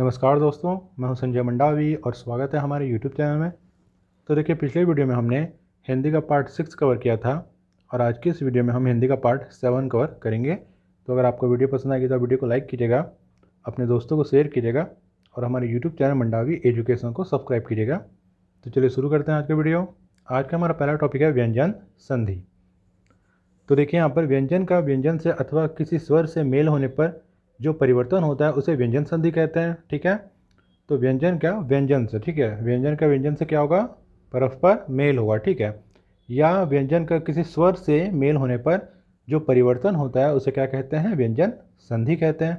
नमस्कार दोस्तों, मैं हूं संजय मंडावी और स्वागत है हमारे YouTube चैनल में। तो देखिए, पिछले वीडियो में हमने हिंदी का पार्ट 6 कवर किया था और आज की इस वीडियो में हम हिंदी का पार्ट 7 कवर करेंगे। तो अगर आपको वीडियो पसंद आएगी तो वीडियो को लाइक कीजिएगा, अपने दोस्तों को शेयर कीजिएगा और हमारे YouTube चैनल मंडावी एजुकेशन को सब्सक्राइब कीजिएगा। तो चलिए शुरू करते हैं आज का वीडियो। आज का हमारा पहला टॉपिक है व्यंजन संधि। तो देखिए, यहाँ पर व्यंजन का व्यंजन से अथवा किसी स्वर से मेल होने पर जो परिवर्तन होता है उसे व्यंजन संधि कहते हैं। ठीक है, तो व्यंजन क्या व्यंजन से, ठीक है, व्यंजन का व्यंजन से क्या होगा, परस्पर मेल होगा। ठीक है, या व्यंजन का किसी स्वर से मेल होने पर जो परिवर्तन होता है उसे क्या कहते हैं, व्यंजन संधि कहते हैं।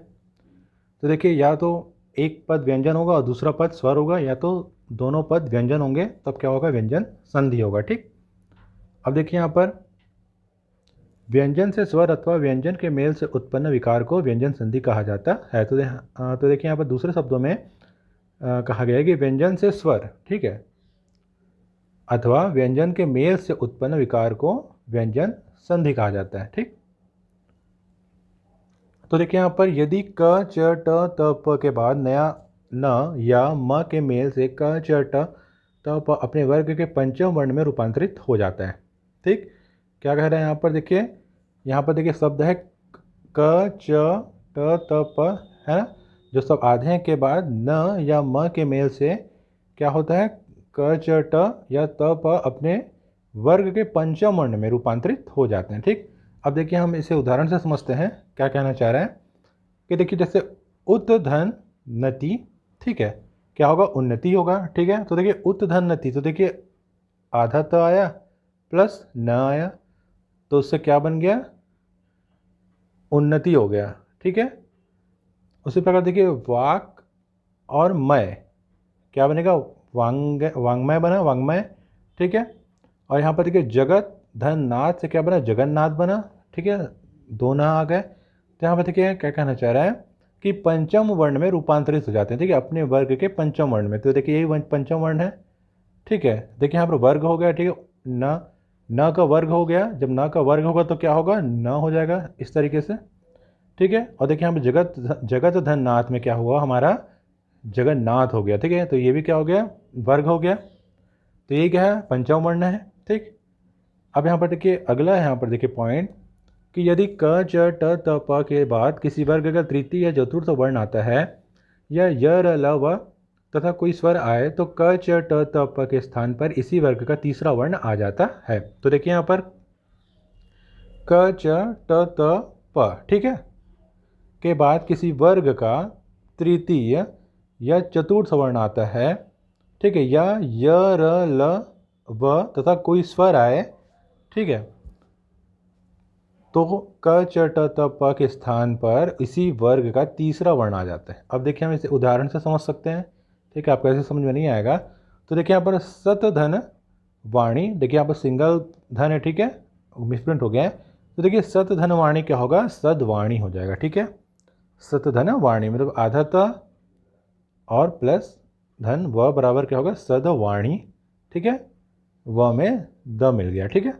तो देखिए, या तो एक पद व्यंजन होगा और दूसरा पद स्वर होगा, या तो दोनों पद व्यंजन होंगे, तब क्या होगा, व्यंजन संधि होगा। ठीक, अब देखिए यहाँ पर व्यंजन से स्वर अथवा व्यंजन के मेल से उत्पन्न विकार को व्यंजन संधि कहा जाता है। तो देखिए यहाँ पर दूसरे शब्दों में कहा गया है कि व्यंजन से स्वर, ठीक है, अथवा व्यंजन के मेल से उत्पन्न विकार को व्यंजन संधि कहा जाता है। ठीक, तो देखिए यहाँ पर यदि क च ट त प के बाद नया न या म के मेल से क च ट त प अपने वर्ग के पंचम वर्ण में रूपांतरित हो जाता है। ठीक, क्या कह रहे हैं यहाँ पर, देखिए यहाँ पर देखिए शब्द है क च ट त प, है ना, जो सब आधे के बाद न या म के मेल से क्या होता है, क च ट या त प अपने वर्ग के पंचम वर्ण में रूपांतरित हो जाते हैं। ठीक, अब देखिए हम इसे उदाहरण से समझते हैं क्या कहना चाह रहा है कि देखिए जैसे उत धन नति, ठीक है, क्या होगा, उन्नति होगा। ठीक है, तो देखिए उत धन नति, तो देखिए आधा त आया प्लस न आया, तो उससे क्या बन गया, उन्नति हो गया। ठीक है, उसी प्रकार देखिए वाक और मय क्या बनेगा, वांग्मय बना, वांग्मय। ठीक है, और यहाँ पर देखिए जगत धन नाथ से क्या बना, जगन्नाथ बना। ठीक है, दो ना आ गए, तो यहाँ पर देखिए क्या कहना चाह रहा है कि पंचम वर्ण में रूपांतरित हो जाते हैं। ठीक है, अपने वर्ग के पंचम वर्ण में, तो देखिए यही पंचम वर्ण है। ठीक है, देखिए यहाँ पर वर्ग हो गया। ठीक है, न का वर्ग हो गया, जब न का वर्ग होगा तो क्या होगा, न हो जाएगा इस तरीके से। ठीक है, और देखिए यहाँ पर जगत धन नाथ में क्या हुआ, हमारा जगन्नाथ हो गया। ठीक है, तो ये भी क्या हो गया, वर्ग हो गया। तो ये क्या है, पंचम वर्ण है। ठीक, अब यहाँ पर देखिए अगला है, यहाँ पर देखिए पॉइंट कि यदि क च ट त प के बाद किसी वर्ग का तृतीय या चतुर्थ वर्ण आता है या य र ल व तथा कोई स्वर आए तो क च ट त प के स्थान पर इसी वर्ग का तीसरा वर्ण आ जाता है। तो देखिए यहाँ पर क च ट त प, ठीक है, के बाद किसी वर्ग का तृतीय या चतुर्थ वर्ण आता है, ठीक है, या य र ल व तथा कोई स्वर आए, ठीक है, तो क च ट त प के स्थान पर इसी वर्ग का तीसरा वर्ण आ जाता है। अब देखिए हम इसे उदाहरण से समझ सकते हैं। ठीक है, आपको ऐसे समझ में नहीं आएगा, तो देखिए यहाँ पर सत धन वाणी, देखिए यहाँ पर सिंगल धन है, ठीक है, मिसप्रिंट हो गया है, तो देखिए सत धन वाणी क्या होगा, सदवाणी हो जाएगा। ठीक है, सत धन वाणी मतलब आधा त और प्लस धन व बराबर क्या होगा, सदवाणी। ठीक है, व में द मिल गया। ठीक है,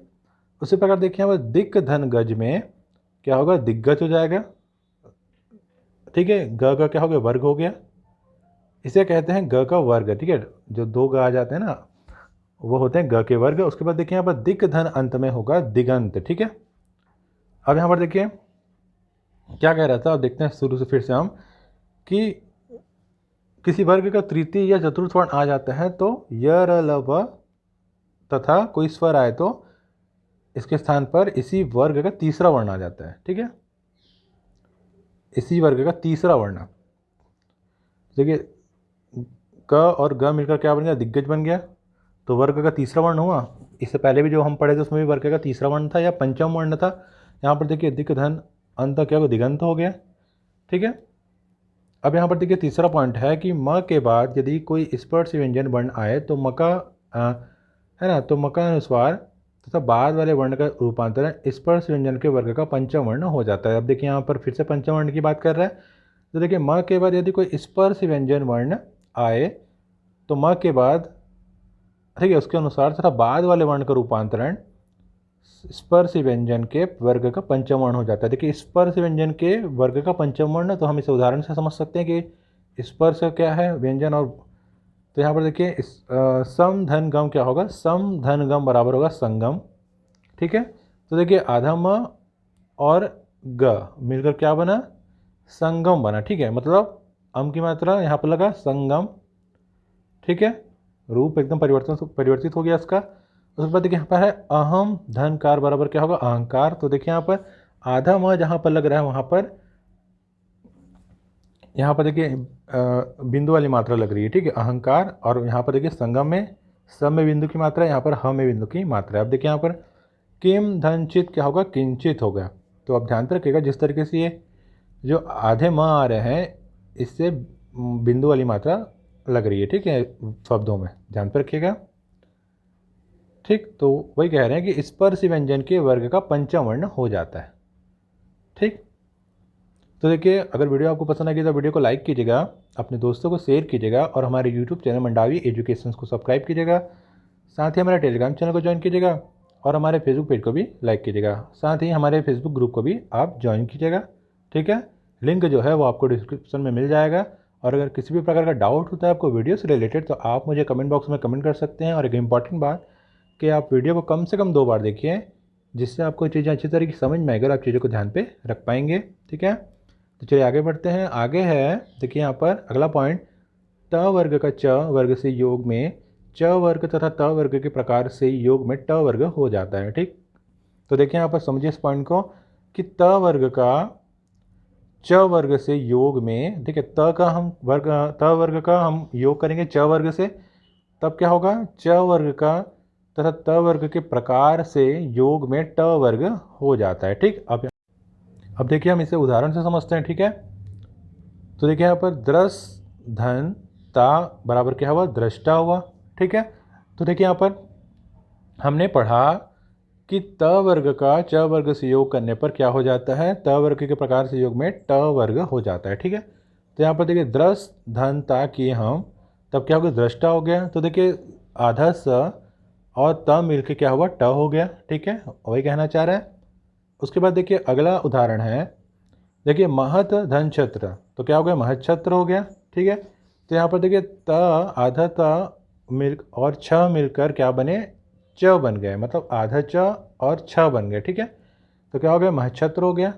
उसी प्रकार देखिए यहाँ पर दिक् धन गज में क्या होगा, दिग्गज हो जाएगा। ठीक है, ग का क्या हो गया, वर्ग हो गया, इसे कहते हैं ग का वर्ग। ठीक है, जो दो ग आ जाते हैं ना वो होते हैं ग के वर्ग। उसके बाद देखिए यहाँ पर दिक् धन अंत में होगा दिगंत। ठीक है, अब यहाँ पर देखिए क्या कह रहा था, अब देखते हैं शुरू से फिर से हम कि किसी वर्ग का तृतीय या चतुर्थ वर्ण आ जाता है तो य र ल व तथा कोई स्वर आए तो इसके स्थान पर इसी वर्ग का तीसरा वर्ण आ जाता है। ठीक है, इसी वर्ग का तीसरा वर्ण, देखिए क और ग मिलकर क्या बन गया, दिग्गज बन गया, तो वर्ग का तीसरा वर्ण हुआ। इससे पहले भी जो हम पढ़े थे उसमें भी वर्ग का तीसरा वर्ण था या पंचम वर्ण था। यहाँ पर देखिए दिक् धन अंत क्या होगा, दिगंत हो गया। ठीक है, अब यहाँ पर देखिए तीसरा पॉइंट है कि म के बाद यदि कोई स्पर्श व्यंजन वर्ण आए तो मका है ना, तो मका अनुस्वार तथा बाद वाले वर्ण का रूपांतरण स्पर्श व्यंजन के वर्ग का पंचम वर्ण हो जाता है। अब देखिए यहाँ पर फिर से पंचम वर्ण की बात कर रहा है, तो देखिए म के बाद यदि कोई स्पर्श व्यंजन वर्ण आए तो म के बाद, ठीक है, उसके अनुसार तथा बाद वाले वर्ण का रूपांतरण स्पर्श व्यंजन के वर्ग का पंचम वर्ण हो जाता है। देखिए स्पर्श व्यंजन के वर्ग का पंचम वर्ण, तो हम इसे उदाहरण से समझ सकते हैं कि स्पर्श क्या है व्यंजन, और तो यहाँ पर देखिए सम धन गम क्या होगा, सम धन गम बराबर होगा संगम। ठीक है, तो देखिए आधा म और ग मिलकर क्या बना, संगम बना। ठीक है, मतलब अम की मात्रा यहाँ पर लगा संगम। ठीक है, रूप एकदम परिवर्तित हो गया इसका। उसके बाद देखिए यहाँ पर है अहम धनकार बराबर क्या होगा, अहंकार। तो देखिए यहाँ पर आधा म जहाँ पर लग रहा है वहाँ पर, यहाँ पर देखिए बिंदु वाली मात्रा लग रही है। ठीक है, अहंकार। और यहाँ पर देखिए संगम में सम में बिंदु की मात्रा है, यहाँ पर ह में बिंदु की मात्रा है। अब देखिए यहाँ पर किम धनचित क्या होगा, किंचित हो गया। तो आप ध्यान पे रखिएगा, जिस तरीके से ये जो आधे म आ रहे हैं इससे बिंदु वाली मात्रा लग रही है। ठीक है, शब्दों में ध्यान पे रखिएगा। ठीक, तो वही कह रहे हैं कि स्पर्श व्यंजन के वर्ग का पंचम वर्ण हो जाता है। ठीक, तो देखिए अगर वीडियो आपको पसंद आएगी तो वीडियो को लाइक कीजिएगा, अपने दोस्तों को शेयर कीजिएगा, और हमारे यूट्यूब चैनल मंडावी एजुकेशन को सब्सक्राइब कीजिएगा। साथ ही हमारे टेलीग्राम चैनल को ज्वाइन कीजिएगा, और हमारे फेसबुक पेज को भी लाइक कीजिएगा। साथ ही हमारे फेसबुक ग्रुप को भी आप ज्वाइन कीजिएगा। ठीक है, लिंक जो है वो आपको डिस्क्रिप्शन में मिल जाएगा। और अगर किसी भी प्रकार का डाउट होता है आपको वीडियो से रिलेटेड, तो आप मुझे कमेंट बॉक्स में कमेंट कर सकते हैं। और एक इंपॉर्टेंट बात कि आप वीडियो को कम से कम 2 बार देखिए, जिससे आपको चीज़ें अच्छी तरीके से समझ में आएगी और आप चीज़ों को ध्यान पे रख पाएंगे। ठीक है, तो चलिए आगे बढ़ते हैं। आगे है देखिए यहाँ पर अगला पॉइंट, ट वर्ग का च वर्ग से योग में च वर्ग तथा त वर्ग के प्रकार से योग में ट वर्ग हो जाता है। ठीक, तो देखिए यहाँ पर समझिए इस पॉइंट को कि त वर्ग का च वर्ग से योग में, देखिए त वर्ग का हम योग करेंगे च वर्ग से, तब क्या होगा, च वर्ग का तथा त वर्ग के प्रकार से योग में ट वर्ग हो जाता है। ठीक, अब देखिए हम इसे उदाहरण से समझते हैं। ठीक है, तो देखिए यहाँ पर द्रस धन ता बराबर क्या हुआ, दृष्टा हुआ। ठीक है, तो देखिए यहाँ पर हमने पढ़ा कि त वर्ग का च वर्ग से योग करने पर क्या हो जाता है, त वर्ग के प्रकार से योग में ट वर्ग हो जाता है। ठीक है, तो यहाँ पर देखिए द्रस धन ता किए हम, तब क्या हो गया, दृष्टा हो गया। तो देखिए आधा स और त मिलकर क्या हुआ, ट हो गया। ठीक है, वही कहना चाह रहा है। उसके बाद देखिए अगला उदाहरण है, देखिए महत धन छत्र, तो क्या हो गया, महत छत्र हो गया। ठीक है, तो यहाँ पर देखिए त आधा त मिल और छ मिलकर क्या बने, च बन गए, मतलब आधा च और छ बन गए। ठीक है, तो क्या हो गया, महच्छत्र हो गया।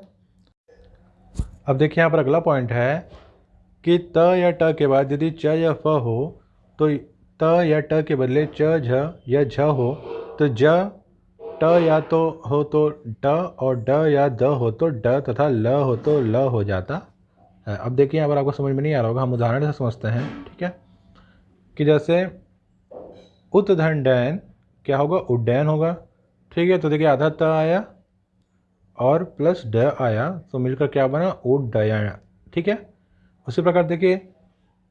अब देखिए यहाँ पर अगला पॉइंट है कि त या ट के बाद यदि च या फ हो, तो त या ट के बदले च झ या झ हो, तो ज ट या तो हो तो ड, और ड या द हो तो ड, तथा ल हो तो ल हो जाता है। अब देखिए यहाँ पर आपको समझ में नहीं आ रहा होगा, हम उदाहरण से समझते हैं। ठीक है, कि जैसे उत्धन डैन क्या होगा, उड्डयन होगा। ठीक है, तो देखिए आधा त आया और प्लस ड आया, तो मिलकर क्या बना, उड्डयन। ठीक है, उसी प्रकार देखिए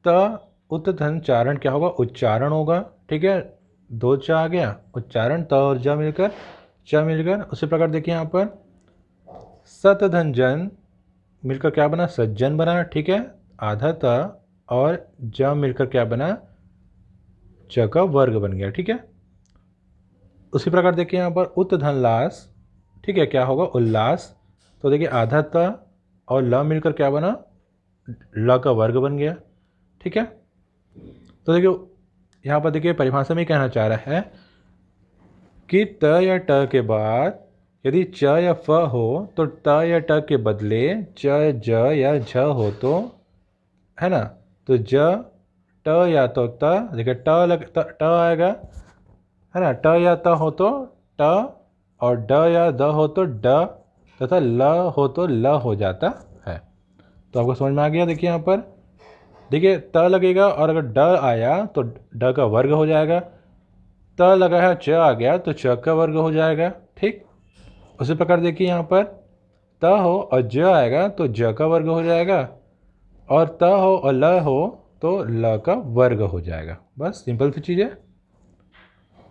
त उत्धन चारण क्या होगा, उच्चारण होगा। ठीक है, 2 च आ गया, उच्चारण, त और ज मिलकर च मिलकर। उसी प्रकार देखिए यहाँ पर सतधन जन मिलकर क्या बना, सज्जन बना। ठीक है, आधा त और ज मिलकर क्या बना, च का वर्ग बन गया। ठीक है, उसी प्रकार देखिए यहाँ पर उत्धन लास, ठीक है, क्या होगा, उल्लास। तो देखिए आधा त और ल मिलकर क्या बना, ल का वर्ग बन गया। ठीक है, तो देखिए यहाँ पर देखिए परिभाषा में कहना चाह रहा है कि त या ट के बाद यदि च या फ हो, तो त या ट के बदले च ज या झ हो, तो है ना, तो ज ट या तो त, देखिए ट आएगा, है ना, ट या त हो तो ट, और ड या द हो तो ड, तथा ल हो तो ल हो जाता है। तो आपको समझ में आ गया। देखिए यहाँ पर देखिए त लगेगा, और अगर ड आया तो ड का वर्ग हो जाएगा, त लगा है च आ गया तो च का वर्ग हो जाएगा। ठीक, उसी प्रकार देखिए यहाँ पर त हो और ज आएगा तो ज का वर्ग हो जाएगा, और त हो और ल हो तो ल का वर्ग हो जाएगा। बस सिंपल सी चीज़ है।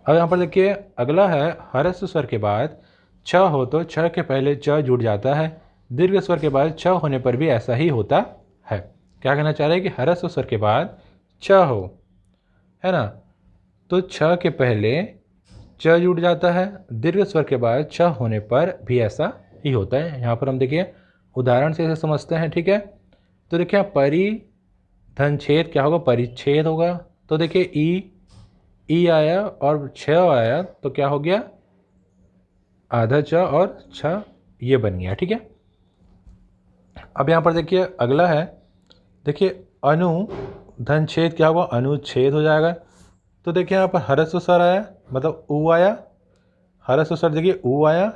अब यहाँ पर देखिए अगला है ह्रस्व स्वर के बाद छ हो तो छ के पहले च जुड़ जाता है, दीर्घ स्वर के बाद छ होने पर भी ऐसा ही होता है। क्या कहना चाह रहे हैं कि ह्रस्व स्वर के बाद छ हो, है ना, तो छ के पहले च जुड़ जाता है, दीर्घ स्वर के बाद छ होने पर भी ऐसा ही होता है। यहाँ पर हम देखिए उदाहरण से इसे समझते हैं। ठीक है, तो देखिए परी धन छेद क्या होगा, परिच्छेद होगा। तो देखिए ई आया और 6 आया तो क्या हो गया, आधा च और 6 ये बन गया। ठीक है, अब यहाँ पर देखिए अगला है, देखिए अनु धन छेद क्या होगा, अनुच्छेद हो जाएगा। तो देखिए यहाँ पर हरस्व स्वर आया मतलब ऊ आया, हरस्व स्वर देखिए ऊ आया,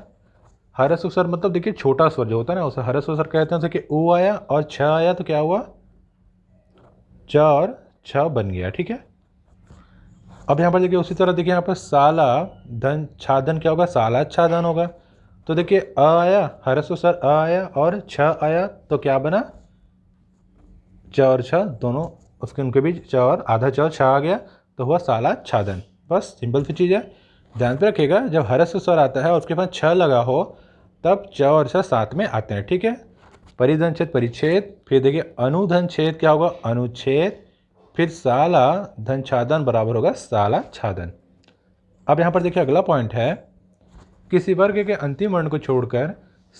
हरस्व स्वर मतलब देखिए छोटा स्वर जो होता है ना उसे हरस्व स्वर कहते हैं। देखिए ऊ आया और छ आया तो क्या हुआ, च और छ बन गया। ठीक है, अब यहाँ पर देखिए उसी तरह देखिए यहाँ पर साला धन छादन क्या होगा, साला छादन होगा। तो देखिए अ आया, हरस्व स्वर अ आया और छ आया तो क्या बना, च और छ दोनों, उसके उनके बीच च और आधा च और छ आ गया तो हुआ साला छादन। बस सिंपल सी चीज़ है, ध्यान पे रखिएगा जब हरस्व स्वर आता है और उसके बाद छ लगा हो तब च और छ साथ में आते हैं। ठीक है, परिधन छेद परिच्छेद, फिर देखिए अनुधन छेद क्या होगा, अनुच्छेद, फिर साला धन छादन बराबर होगा साला छादन। अब यहाँ पर देखिए अगला पॉइंट है, किसी वर्ग के अंतिम वर्ण को छोड़कर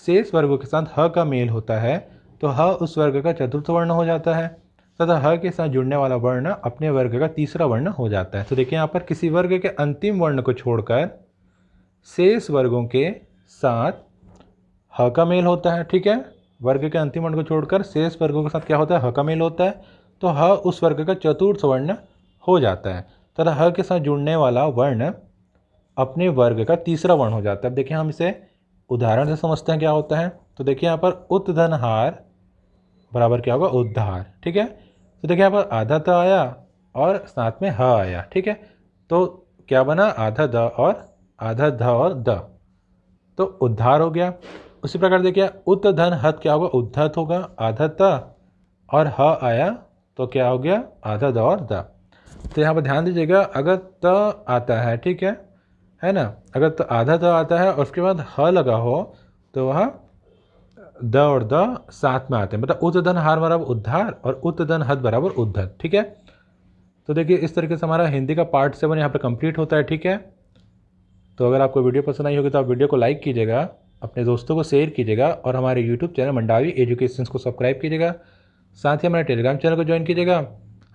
शेष वर्गों के साथ ह का मेल होता है तो ह उस वर्ग का चतुर्थ वर्ण हो जाता है तथा ह के साथ जुड़ने वाला वर्ण अपने वर्ग का तीसरा वर्ण हो जाता है। तो देखिए यहाँ पर किसी वर्ग के अंतिम वर्ण को छोड़कर शेष वर्गों के साथ ह का मेल होता है। ठीक है, वर्ग के अंतिम वर्ण को छोड़कर शेष वर्गों के साथ क्या होता है, ह का मेल होता है तो ह उस वर्ग का चतुर्थ वर्ण हो जाता है तथा ह के साथ जुड़ने वाला वर्ण अपने वर्ग का तीसरा वर्ण हो जाता है। अब देखिए हम इसे उदाहरण से समझते हैं क्या होता है। तो देखिए यहाँ पर उत्धनहार बराबर क्या होगा, उद्धार। ठीक है, तो देखिए यहाँ पर आधा त आया और साथ में ह आया। ठीक है, तो क्या बना, आधा द और आधा ध और द तो उद्धार हो गया। उसी प्रकार देखिए उत्धन हत क्या होगा, उद्धत होगा, आधा त और ह आया तो क्या हो गया, आधा द और द। तो यहाँ पर ध्यान दीजिएगा अगर त आता है, ठीक है ना, अगर तो आधा द आता है और उसके बाद ह लगा हो तो वह द और द साथ में आते हैं, मतलब उत्धन हार बराबर उद्धार और उत्धन हत बराबर उद्धत। ठीक है, तो देखिए इस तरीके से हमारा हिंदी का पार्ट 7 यहाँ पर कंप्लीट होता है। ठीक है, तो अगर आपको वीडियो पसंद आई होगी तो आप वीडियो को लाइक कीजिएगा, अपने दोस्तों को शेयर कीजिएगा और हमारे यूट्यूब चैनल मंडावी एजुकेशन को सब्सक्राइब कीजिएगा। साथ ही हमारे टेलीग्राम चैनल को ज्वाइन कीजिएगा,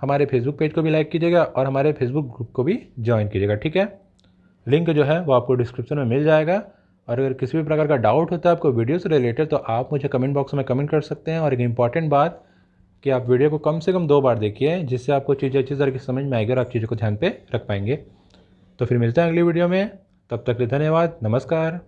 हमारे फेसबुक पेज को भी लाइक कीजिएगा और हमारे फेसबुक ग्रुप को भी ज्वाइन कीजिएगा। ठीक है, लिंक जो है वो आपको डिस्क्रिप्शन में मिल जाएगा। और अगर किसी भी प्रकार का डाउट होता है आपको वीडियो से रिलेटेड तो आप मुझे कमेंट बॉक्स में कमेंट कर सकते हैं। और एक इंपॉर्टेंट बात कि आप वीडियो को कम से कम 2 बार देखिए जिससे आपको चीज़ें अच्छी तरह की समझ में आएगी और आप चीज़ों को ध्यान पे रख पाएंगे। तो फिर मिलते हैं अगली वीडियो में, तब तक के लिए धन्यवाद, नमस्कार।